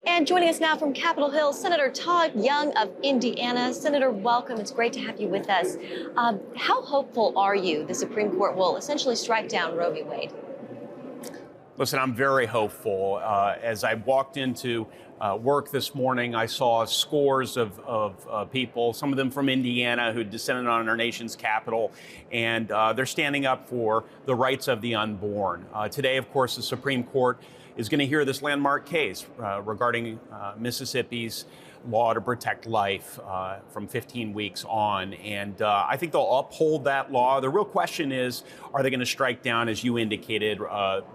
And joining us now from Capitol Hill, Senator Todd Young of Indiana. Senator, welcome. It's great to have you with us. How hopeful are you the Supreme Court will essentially strike down Roe v. Wade? Listen, I'm very hopeful. As I walked into work this morning, I saw scores of people, some of them from Indiana, who descended on our nation's capital, and they're standing up for the rights of the unborn. Today, of course, the Supreme Court is going to hear this landmark case regarding Mississippi's law to protect life from 15 weeks on. And I think they'll uphold that law. The real question is, are they going to strike down, as you indicated,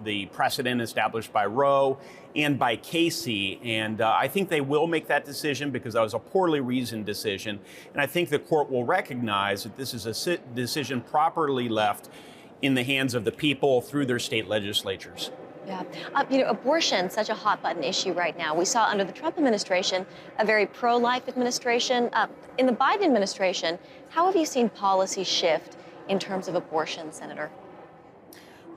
the precedent established by Roe and by Casey? And I think they will make that decision because that was a poorly reasoned decision. And I think the court will recognize that this is a decision properly left in the hands of the people through their state legislatures. Yeah. Abortion, such a hot button issue right now. We saw under the Trump administration, a very pro-life administration. In the Biden administration, how have you seen policy shift in terms of abortion, Senator?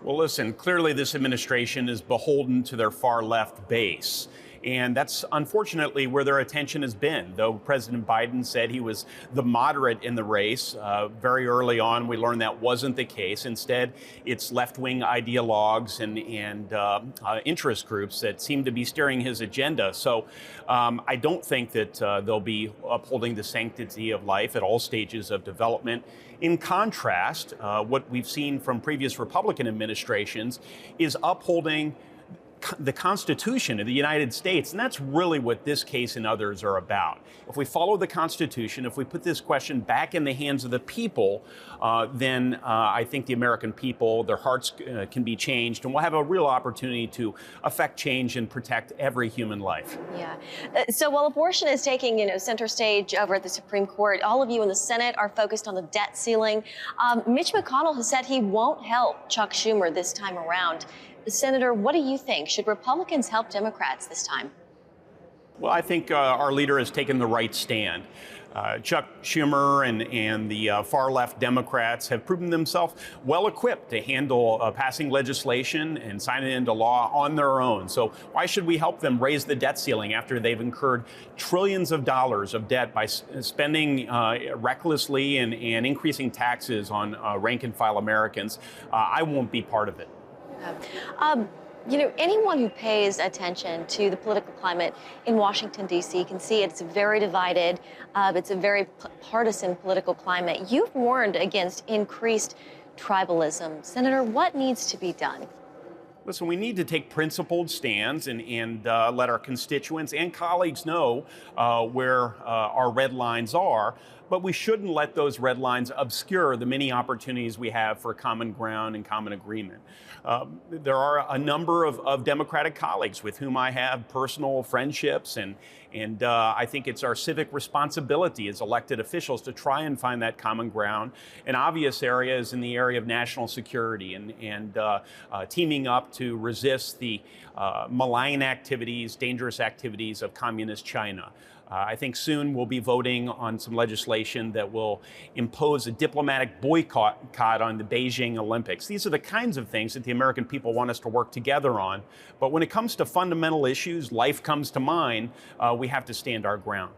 Well, listen, clearly this administration is beholden to their far left base. And that's unfortunately where their attention has been. Though President Biden said he was the moderate in the race, very early on we learned that wasn't the case. Instead, it's left-wing ideologues and interest groups that seem to be steering his agenda. So I don't think that they'll be upholding the sanctity of life at all stages of development. In contrast, what we've seen from previous Republican administrations is upholding the Constitution of the United States. And that's really what this case and others are about. If we follow the Constitution, if we put this question back in the hands of the people, then I think the American people, their hearts can be changed, and we'll have a real opportunity to affect change and protect every human life. Yeah. So while abortion is taking, center stage over at the Supreme Court, all of you in the Senate are focused on the debt ceiling. Mitch McConnell has said he won't help Chuck Schumer this time around. Senator, what do you think? Should Republicans help Democrats this time? Well, I think our leader has taken the right stand. Chuck Schumer and the far left Democrats have proven themselves well equipped to handle passing legislation and sign it into law on their own. So why should we help them raise the debt ceiling after they've incurred trillions of dollars of debt by spending recklessly and increasing taxes on rank and file Americans? I won't be part of it. Anyone who pays attention to the political climate in Washington, D.C. can see it's very divided. It's a very partisan political climate. You've warned against increased tribalism. Senator, what needs to be done? Listen, we need to take principled stands and let our constituents and colleagues know where our red lines are. But we shouldn't let those red lines obscure the many opportunities we have for common ground and common agreement. There are a number of Democratic colleagues with whom I have personal friendships, and I think it's our civic responsibility as elected officials to try and find that common ground. An obvious area is in the area of national security and teaming up to resist the malign activities, dangerous activities of communist China. I think soon we'll be voting on some legislation that will impose a diplomatic boycott on the Beijing Olympics. These are the kinds of things that the American people want us to work together on. But when it comes to fundamental issues, life comes to mind, we have to stand our ground.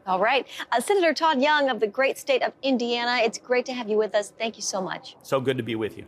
All right. Senator Todd Young of the great state of Indiana, it's great to have you with us. Thank you so much. So good to be with you.